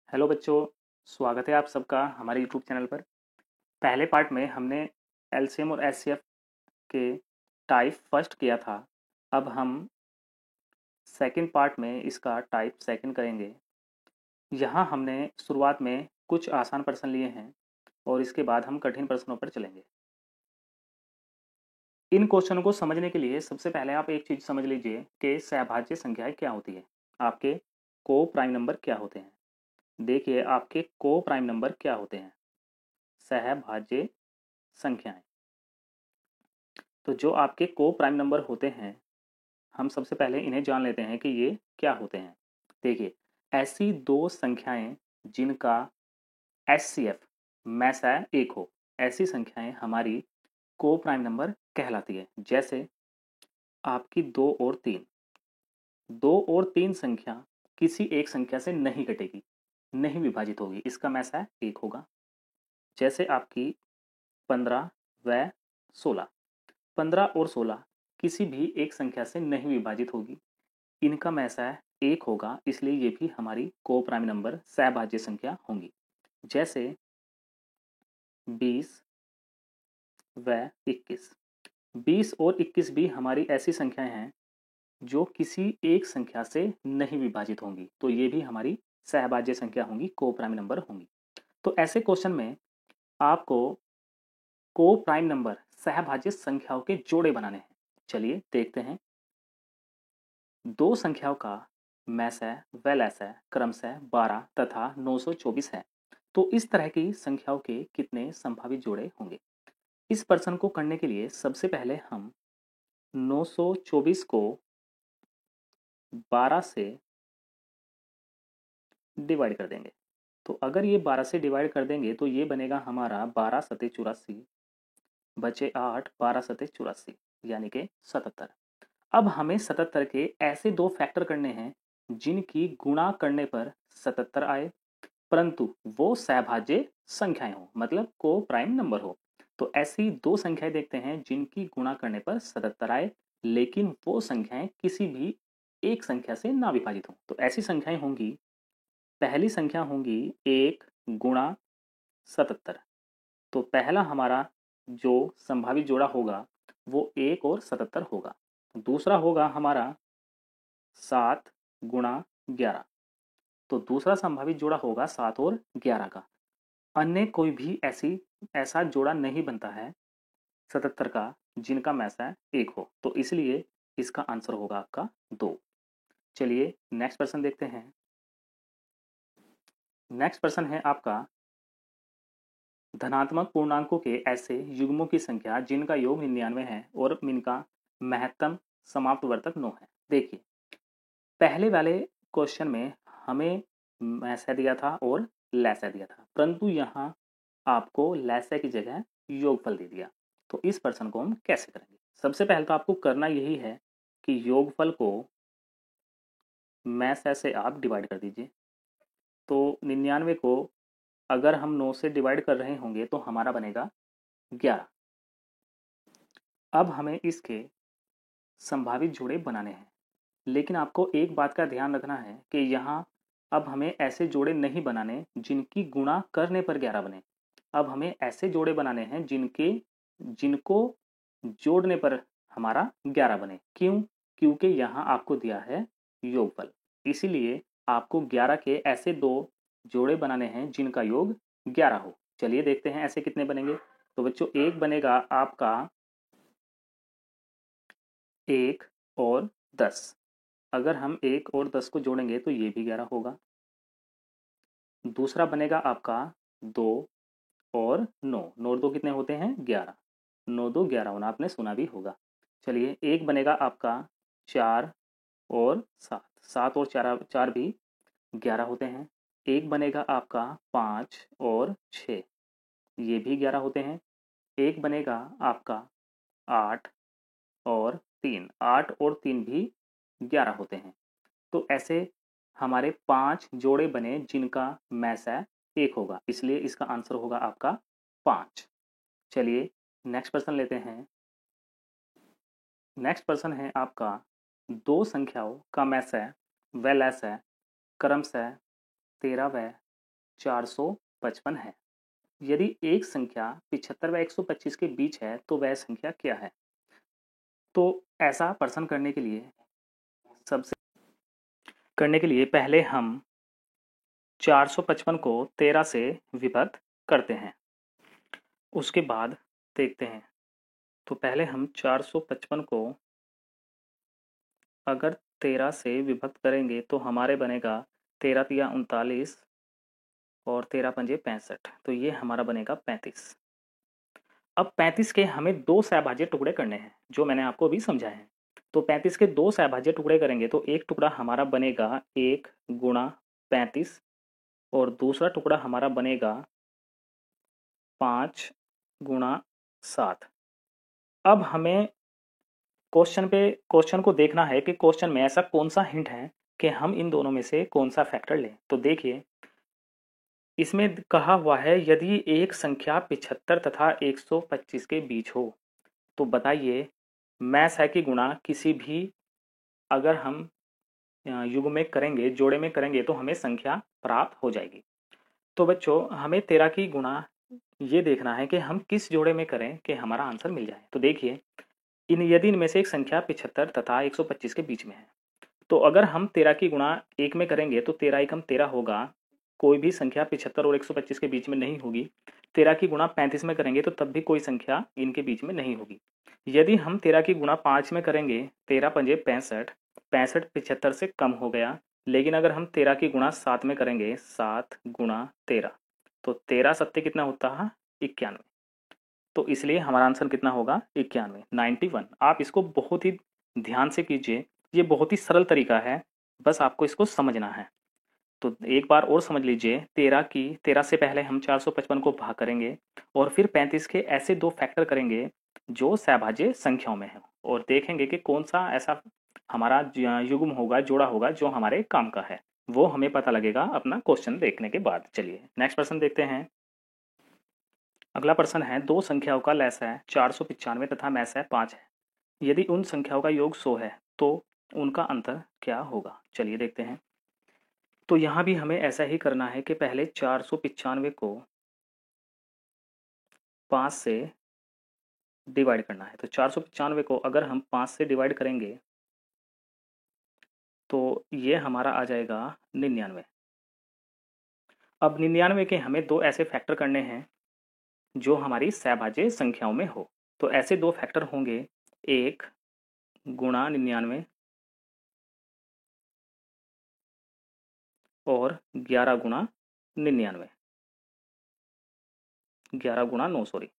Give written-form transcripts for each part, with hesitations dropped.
Hello बच्चों, स्वागत है आप सबका हमारे यूट्यूब चैनल पर। पहले पार्ट में हमने एलसीएम और एचसीएफ के टाइप फर्स्ट किया था। अब हम सेकंड पार्ट में इसका टाइप सेकंड करेंगे। यहाँ हमने शुरुआत में कुछ आसान प्रश्न लिए हैं और इसके बाद हम कठिन प्रश्नों पर चलेंगे। इन क्वेश्चनों को समझने के लिए सबसे पहले आप एक चीज़ समझ लीजिए कि सहभाज्य संख्याएं क्या होती है। आपके को प्राइम नंबर क्या होते हैं। देखिए, आपके को प्राइम नंबर क्या होते हैं। सहभाज्य संख्याएं। तो जो आपके को प्राइम नंबर होते हैं, हम सबसे पहले इन्हें जान लेते हैं कि ये क्या होते हैं। देखिए, ऐसी दो संख्याएं जिनका एचसीएफ मैसा एक हो, ऐसी संख्याएं हमारी को प्राइम नंबर कहलाती है। जैसे आपकी दो और तीन संख्या किसी एक संख्या से नहीं कटेगी, नहीं विभाजित होगी, इसका मैसा एक होगा। जैसे आपकी 15 व 16, 15 और 16 किसी भी एक संख्या से नहीं विभाजित होगी, इनका मैसा एक होगा, इसलिए ये भी हमारी को प्राइम नंबर सहभाज्य संख्या होंगी। जैसे 20 व 21, 20 और 21 भी हमारी ऐसी संख्याएं हैं जो किसी एक संख्या से नहीं विभाजित होंगी, तो ये भी हमारी सहभाज्य संख्या होंगी, को प्राइम नंबर होंगी। तो ऐसे क्वेश्चन में आपको को प्राइम नंबर सहभाज्य संख्याओं के जोड़े बनाने हैं। चलिए देखते हैं। दो संख्याओं का मैसा व लसा क्रमशः 12 तथा 924 है, तो इस तरह की संख्याओं के कितने संभावित जोड़े होंगे। इस प्रश्न को करने के लिए सबसे पहले हम 924 को 12 से डिवाइड कर देंगे। तो अगर ये 12 से डिवाइड कर देंगे तो ये बनेगा हमारा 12 सते 84 बचे 8, 12 सते 84 यानी कि 77। अब हमें 77 के ऐसे दो फैक्टर करने हैं जिनकी गुणा करने पर 77 आए, परंतु वो सहभाज्य संख्याएं हो, मतलब को प्राइम नंबर हो। तो ऐसी दो संख्याएं देखते हैं जिनकी गुणा करने पर 77 आए, लेकिन वो संख्याएं किसी भी एक संख्या से ना विभाजित हो। तो ऐसी संख्याएं होंगी, पहली संख्या होंगी 1 गुणा 77। तो पहला हमारा जो संभावित जोड़ा होगा वो 1 और 77 होगा। दूसरा होगा हमारा 7 गुणा 11। तो दूसरा संभावित जोड़ा होगा 7 और 11 का। अन्य कोई भी ऐसा जोड़ा नहीं बनता है 77 का जिनका मैसा एक हो, तो इसलिए इसका आंसर होगा आपका 2। चलिए नेक्स्ट प्रश्न देखते हैं। नेक्स्ट प्रश्न है आपका, धनात्मक पूर्णांकों के ऐसे युग्मों की संख्या जिनका योग 99 है और इनका महत्तम समाप्त वर्तक 9 है। देखिए, पहले वाले क्वेश्चन में हमें मैसा दिया था और लैसा दिया था, परंतु यहाँ आपको लैसा की जगह योगफल दे दिया। तो इस प्रश्न को हम कैसे करेंगे। सबसे पहले तो आपको करना यही है कि योगफल को मैसा से आप डिवाइड कर दीजिए। तो 99 को अगर हम 9 से डिवाइड कर रहे होंगे तो हमारा बनेगा 11। अब हमें इसके संभावित जोड़े बनाने हैं, लेकिन आपको एक बात का ध्यान रखना है कि यहाँ अब हमें ऐसे जोड़े नहीं बनाने जिनकी गुणा करने पर 11 बने। अब हमें ऐसे जोड़े बनाने हैं जिनको जोड़ने पर हमारा 11 बने। क्यों? क्योंकि यहाँ आपको दिया है योगफल, इसीलिए आपको 11 के ऐसे दो जोड़े बनाने हैं जिनका योग 11 हो। चलिए देखते हैं ऐसे कितने बनेंगे। तो बच्चों, एक बनेगा आपका 1 और 10। अगर हम 1 और 10 को जोड़ेंगे तो ये भी 11 होगा। दूसरा बनेगा आपका 2 और 9। 9 और 2 कितने होते हैं? 11। 9 2 11 होना आपने सुना भी होगा। चलिए, एक बनेगा आपका 4 और 7। 7 और 4 4 भी 11 होते हैं। एक बनेगा आपका 5 और 6, ये भी 11 होते हैं। एक बनेगा आपका 8 और 3, 8 और 3 भी 11 होते हैं। तो ऐसे हमारे 5 जोड़े बने जिनका मैसा एक होगा, इसलिए इसका आंसर होगा आपका 5। चलिए नेक्स्ट प्रश्न लेते हैं। नेक्स्ट प्रश्न है आपका, दो संख्याओं का मैसा व लसा क्रमशः 13 व 455 है। यदि एक संख्या 75 व 125 के बीच है तो वह संख्या क्या है? तो ऐसा प्रश्न करने के लिए पहले हम 455 को 13 से विभक्त करते हैं, उसके बाद देखते हैं। तो पहले हम 455 को अगर 13 से विभक्त करेंगे तो हमारे बनेगा 13 तिया 39 और 13 पंजे 65, तो ये हमारा बनेगा 35। अब 35 के हमें दो सहभाज्य टुकड़े करने हैं, जो मैंने आपको अभी समझाए हैं। तो 35 के दो सहभाज्य टुकड़े करेंगे तो एक टुकड़ा हमारा बनेगा 1 गुणा 35 और दूसरा टुकड़ा हमारा बनेगा 5 गुणा 7। अब हमें क्वेश्चन को देखना है कि क्वेश्चन में ऐसा कौन सा हिंट है कि हम इन दोनों में से कौन सा फैक्टर लें। तो देखिए, इसमें कहा हुआ है यदि एक संख्या 75 तथा 125 के बीच हो, तो बताइए मैस है कि गुणा किसी भी अगर हम युग में करेंगे, जोड़े में करेंगे तो हमें संख्या प्राप्त हो जाएगी। तो बच्चों, हमें 13 की गुणा ये देखना है कि हम किस जोड़े में करें कि हमारा आंसर मिल जाए। तो देखिए, यदि इनमें से एक संख्या 75 तथा 125 के बीच में है, तो अगर हम 13 की गुणा एक में करेंगे तो 13 एकम 13 होगा। कोई भी संख्या 75 और 125 के बीच में नहीं होगी। 13 की गुणा 35 में करेंगे तो तब भी कोई संख्या इनके बीच में नहीं होगी। यदि हम 13 की गुणा 5 में करेंगे, 13 पंजे 65, 65 75 से कम हो गया। लेकिन अगर हम 13 की गुणा 7 में करेंगे, 7 गुणा 13, तो 13 सत्ते कितना होता है? 91। तो इसलिए हमारा आंसर कितना होगा? 91, 91। आप इसको बहुत ही ध्यान से कीजिए, ये बहुत ही सरल तरीका है, बस आपको इसको समझना है। तो एक बार और समझ लीजिए, 13 से पहले हम 455 को भाग करेंगे और फिर 35 के ऐसे दो फैक्टर करेंगे जो सहभाज्य संख्याओं में है, और देखेंगे कि कौन सा ऐसा हमारा युग्म होगा, जोड़ा होगा जो हमारे काम का है। वो हमें पता लगेगा अपना क्वेश्चन देखने के बाद। चलिए नेक्स्ट प्रश्न देखते हैं। अगला प्रश्न है, दो संख्याओं का लैस है 495 तथा मैस है 5 है। यदि उन संख्याओं का योग 100 है तो उनका अंतर क्या होगा? चलिए देखते हैं। तो यहाँ भी हमें ऐसा ही करना है कि पहले 495 को 5 से डिवाइड करना है। तो 495 को अगर हम 5 से डिवाइड करेंगे तो ये हमारा आ जाएगा 99। अब 99 के हमें दो ऐसे फैक्टर करने हैं जो हमारी सहभाज्य संख्याओं में हो। तो ऐसे दो फैक्टर होंगे, 1 गुणा 99 और 11 गुणा 99, 11 गुणा 9 सॉरी।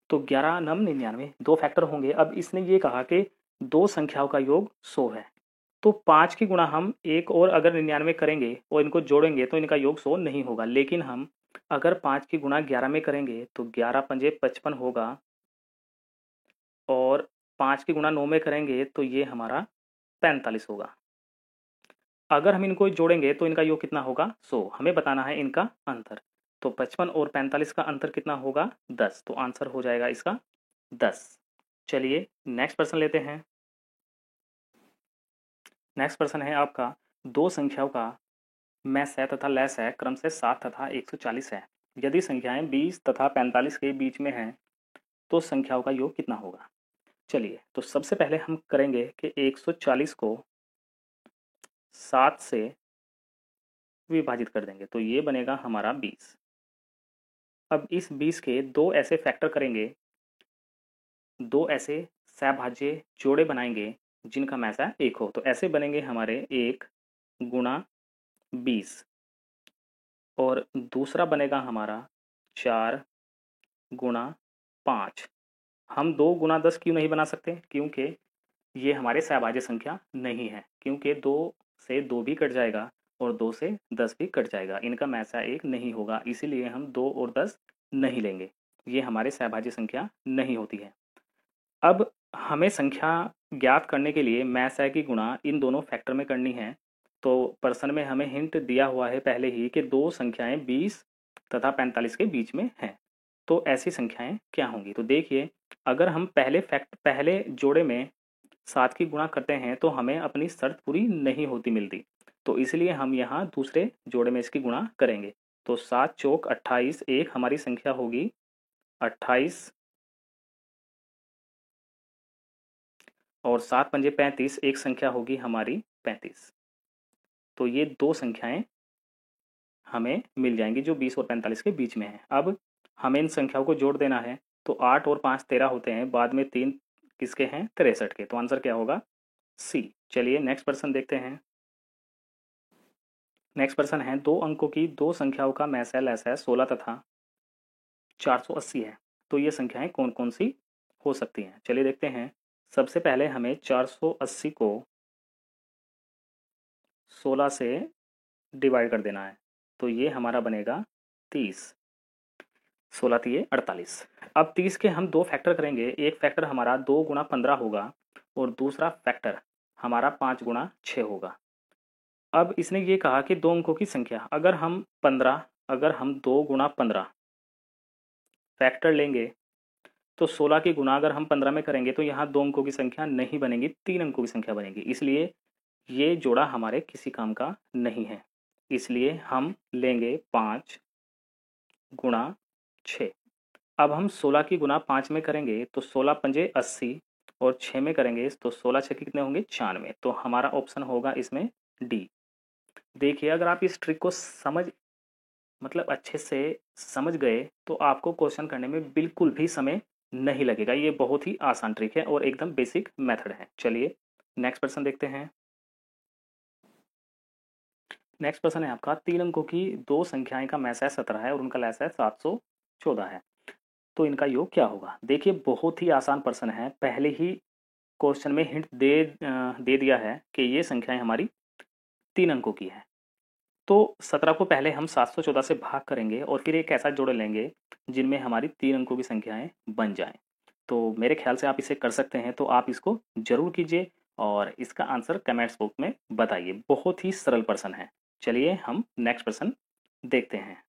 तो 11 नम 99 दो फैक्टर होंगे। अब इसने ये कहा कि दो संख्याओं का योग 100 है, तो 5 की गुणा हम एक और अगर 99 करेंगे और इनको जोड़ेंगे तो इनका योग 100 नहीं होगा। लेकिन हम अगर 5 की गुणा 11 में करेंगे तो 11 पंजे 55 होगा, और 5 की गुणा 9 में करेंगे तो ये हमारा 45 होगा। अगर हम इनको जोड़ेंगे तो इनका योग कितना होगा? 100। हमें बताना है इनका अंतर। तो 55 और 45 का अंतर कितना होगा? 10। तो आंसर हो जाएगा इसका 10। चलिए नेक्स्ट प्रश्न लेते हैं। नेक्स्ट प्रश्न है आपका, दो संख्याओं का मैस है तथा लैस है क्रमशः 7 तथा 140 है। यदि संख्याएं 20 तथा 45 के बीच में हैं तो संख्याओं का योग कितना होगा? चलिए, तो सबसे पहले हम करेंगे कि 140 को 7 से विभाजित कर देंगे, तो ये बनेगा हमारा 20। अब इस 20 के दो ऐसे फैक्टर करेंगे, दो ऐसे सहभाज्य जोड़े बनाएंगे जिनका मैसा 1 हो। तो ऐसे बनेंगे हमारे 1 गुणा 20 और दूसरा बनेगा हमारा 4 गुणा 5। हम 2 गुणा 10 क्यों नहीं बना सकते? क्योंकि ये हमारे सहभाज्य संख्या नहीं है, क्योंकि 2 से 2 भी कट जाएगा और 2 से 10 भी कट जाएगा। इनका मैसा 1 नहीं होगा, इसीलिए हम 2 और 10 नहीं लेंगे। ये हमारे सहभाज्य संख्या नहीं होती है। अब हमें संख्या ज्ञात करने के लिए मैस है की गुणा इन दोनों फैक्टर में करनी है। तो प्रश्न में हमें हिंट दिया हुआ है पहले ही कि दो संख्याएं 20 तथा 45 के बीच में हैं। तो ऐसी संख्याएं क्या होंगी? तो देखिए, अगर हम पहले जोड़े में 7 की गुणा करते हैं तो हमें अपनी शर्त पूरी नहीं होती मिलती। तो इसलिए हम यहाँ दूसरे जोड़े में इसकी गुणा करेंगे। तो 7 चौक 28, एक हमारी संख्या होगी 28 और 7 पंजे 35, एक संख्या होगी हमारी 35। तो ये दो संख्याएं हमें मिल जाएंगी जो 20 और 45 के बीच में है। अब हमें इन संख्याओं को जोड़ देना है। तो 8 और 5 13 होते हैं, बाद में 3 किसके हैं? 63 के। तो आंसर क्या होगा? सी। चलिए नेक्स्ट प्रश्न देखते हैं। नेक्स्ट प्रश्न है, दो अंकों की दो संख्याओं का मैसा लैसा 16 तथा 480 है, तो ये संख्याएं कौन कौन सी हो सकती हैं? चलिए देखते हैं। सबसे पहले हमें 480 को 16 से डिवाइड कर देना है। तो ये हमारा बनेगा 30। 16 तिये 48। अब 30 के हम दो फैक्टर करेंगे। एक फैक्टर हमारा 2 गुणा 15 होगा और दूसरा फैक्टर हमारा 5 गुणा 6 होगा। अब इसने ये कहा कि दो अंकों की संख्या, अगर हम 2 गुणा 15 फैक्टर लेंगे तो 16 की गुणा अगर हम 15 में करेंगे तो यहाँ दो अंकों की संख्या नहीं बनेगी, 3 अंकों की संख्या बनेगी। इसलिए ये जोड़ा हमारे किसी काम का नहीं है। इसलिए हम लेंगे 5 गुणा 6। अब हम 16 की गुणा 5 में करेंगे तो 16 पंजे 80 और 6 में करेंगे तो 16 छः कितने होंगे? 96। तो हमारा ऑप्शन होगा इसमें डी। देखिए, अगर आप इस ट्रिक को अच्छे से समझ गए तो आपको क्वेश्चन करने में बिल्कुल भी समय नहीं लगेगा। ये बहुत ही आसान ट्रिक है और एकदम बेसिक मेथड है। चलिए नेक्स्ट प्रश्न देखते हैं। नेक्स्ट प्रश्न है आपका, 3 अंकों की दो संख्याएं का मैसा 17 है और उनका लैसा 714 है, तो इनका योग क्या होगा? देखिए, बहुत ही आसान प्रश्न है। पहले ही क्वेश्चन में हिंट दे दिया है कि ये संख्याएं हमारी 3 अंकों की है। तो 17 को पहले हम 714 से भाग करेंगे और फिर एक ऐसा जोड़ लेंगे जिनमें हमारी 3 अंकों की संख्याएं बन जाएं। तो मेरे ख्याल से आप इसे कर सकते हैं, तो आप इसको जरूर कीजिए और इसका आंसर कमेंट्स बॉक्स में बताइए। बहुत ही सरल प्रश्न है। चलिए हम नेक्स्ट प्रश्न देखते हैं।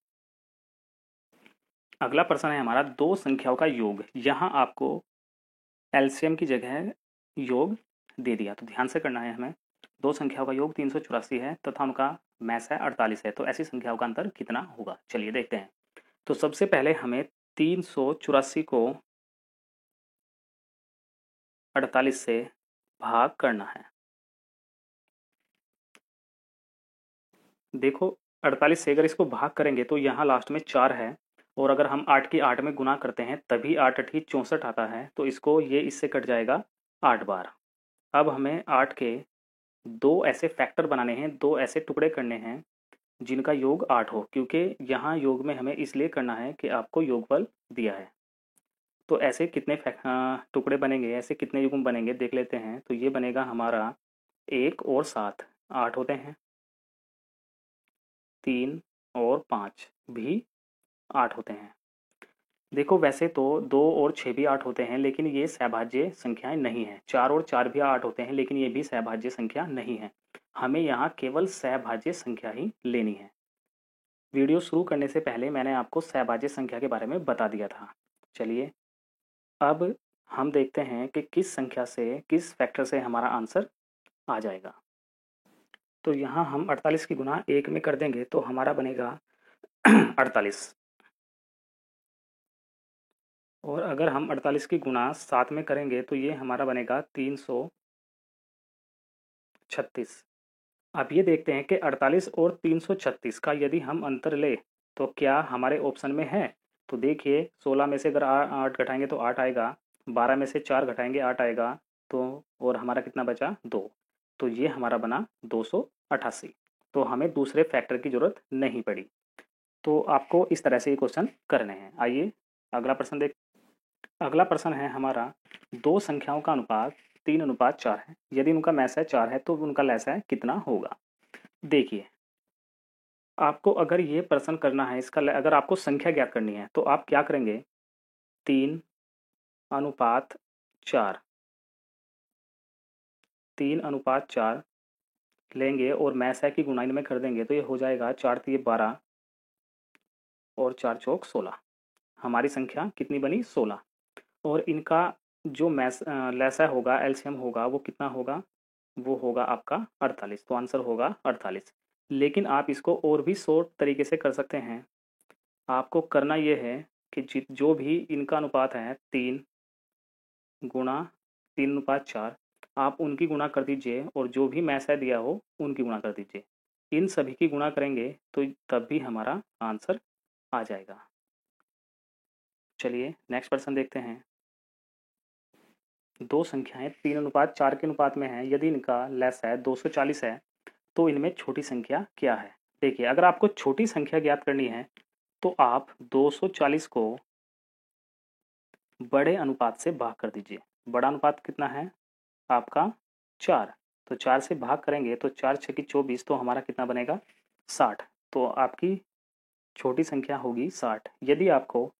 अगला प्रश्न है हमारा, दो संख्याओं का योग। यहाँ आपको एलसीएम की जगह योग दे दिया, तो ध्यान से करना है हमें। दो संख्याओं का योग 384 है तथा उनका मैस है 48 है, तो ऐसी संख्याओं का अंतर कितना होगा? चलिए देखते हैं। तो सबसे पहले हमें 384 को 48 से भाग करना है। देखो, 48 से अगर इसको भाग करेंगे तो यहाँ लास्ट में 4 है और अगर हम 8 की 8 में गुना करते हैं तभी 8 8 64 आता है, तो इसको ये इससे कट जाएगा 8 बार। अब हमें 8 के दो ऐसे फैक्टर बनाने हैं, दो ऐसे टुकड़े करने हैं जिनका योग 8 हो, क्योंकि यहाँ योग में हमें इसलिए करना है कि आपको योगफल दिया है। तो ऐसे कितने टुकड़े बनेंगे, ऐसे कितने युग्म बनेंगे देख लेते हैं। तो ये बनेगा हमारा 1 और 7, 8 होते हैं। 3 और 5 भी 8 होते हैं। देखो, वैसे तो 2 और 6 भी 8 होते हैं, लेकिन ये सहभाज्य संख्याएं नहीं हैं। 4 और 4 भी 8 होते हैं, लेकिन ये भी सहभाज्य संख्या नहीं है। हमें यहाँ केवल सहभाज्य संख्या ही लेनी है। वीडियो शुरू करने से पहले मैंने आपको सहभाज्य संख्या के बारे में बता दिया था। चलिए अब हम देखते हैं कि किस संख्या से, किस फैक्टर से हमारा आंसर आ जाएगा। तो यहाँ हम 48 की गुना 1 में कर देंगे तो हमारा बनेगा 48, और अगर हम 48 की गुणा 7 में करेंगे तो ये हमारा बनेगा 336। अब ये देखते हैं कि 48 और 336 का यदि हम अंतर ले तो क्या हमारे ऑप्शन में है? तो देखिए, 16 में से अगर 8 घटाएंगे तो 8 आएगा, 12 में से 4 घटाएंगे 8 आएगा, तो और हमारा कितना बचा? 2। तो ये हमारा बना 288। तो हमें दूसरे फैक्टर की जरूरत नहीं पड़ी। तो आपको इस तरह से ये क्वेश्चन करने हैं। आइए अगला प्रश्न देख। अगला प्रश्न है हमारा, दो संख्याओं का अनुपात 3:4 है। यदि उनका मैसा 4 है तो उनका लैसा कितना होगा? देखिए, आपको अगर ये प्रश्न करना है, इसका अगर आपको संख्या ज्ञात करनी है तो आप क्या करेंगे? 3:4, 3:4 लेंगे और मैसा की गुणा इनमें कर देंगे तो ये हो जाएगा 4 तिये 12 और 4 चौक 16। हमारी संख्या कितनी बनी? 16। और इनका जो लैसा होगा, एलसीएम होगा, वो कितना होगा? वो होगा आपका 48। तो आंसर होगा 48। लेकिन आप इसको और भी शॉर्ट तरीके से कर सकते हैं। आपको करना ये है कि जो भी इनका अनुपात है 3 गुणा 3:4, आप उनकी गुणा कर दीजिए और जो भी मैसा दिया हो उनकी गुणा कर दीजिए। इन सभी की गुणा करेंगे तो तब भी हमारा आंसर आ जाएगा। चलिए नेक्स्ट प्रश्न देखते हैं। दो संख्याएं 3:4 के अनुपात में हैं, यदि इनका लेस है 240 है तो इनमें छोटी संख्या क्या है। देखिए, अगर आपको छोटी संख्या ज्ञात करनी है तो आप 240 को बड़े अनुपात से भाग कर दीजिए। बड़ा अनुपात कितना है आपका 4। तो 4 से भाग करेंगे तो 4 6 की 24, तो हमारा कितना बनेगा 60। तो आपकी छोटी संख्या होगी 60। यदि आपको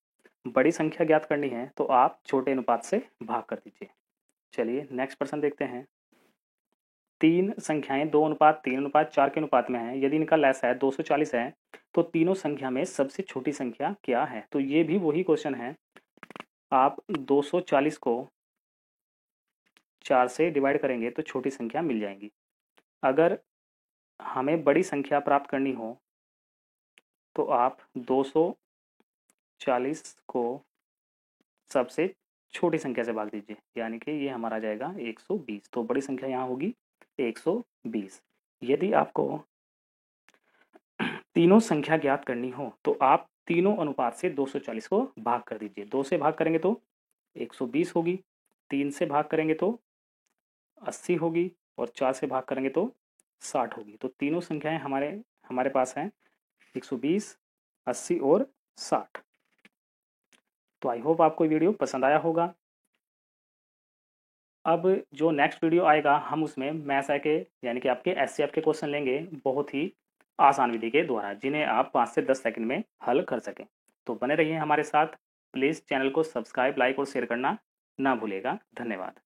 बड़ी संख्या ज्ञात करनी है तो आप छोटे अनुपात से भाग कर दीजिए। चलिए नेक्स्ट प्रश्न देखते हैं। तीन संख्याएं 2:3:4 के अनुपात में हैं, यदि इनका लेस है 240 है तो तीनों संख्या में सबसे छोटी संख्या क्या है। तो ये भी वही क्वेश्चन है। आप 240 को 4 से डिवाइड करेंगे तो छोटी संख्या मिल जाएंगी। अगर हमें बड़ी संख्या प्राप्त करनी हो तो आप 240 को सबसे छोटी संख्या से भाग दीजिए, यानी कि ये हमारा आ जाएगा 120। तो बड़ी संख्या यहाँ होगी 120। यदि आपको तीनों संख्या ज्ञात करनी हो तो आप तीनों अनुपात से 240 को भाग कर दीजिए। 2 से भाग करेंगे तो 120 होगी, 3 से भाग करेंगे तो 80 होगी और 4 से भाग करेंगे तो 60 होगी। तो तीनों संख्याएं हमारे हमारे पास हैं 120, 80 और 60। तो आई होप आपको वीडियो पसंद आया होगा। अब जो नेक्स्ट वीडियो आएगा हम उसमें मैथ्स के यानी कि आपके एचसीएफ के क्वेश्चन लेंगे, बहुत ही आसान विधि के द्वारा, जिन्हें आप 5 से 10 सेकंड में हल कर सकें। तो बने रहिए हमारे साथ। प्लीज़ चैनल को सब्सक्राइब, लाइक और शेयर करना ना भूलेगा। धन्यवाद।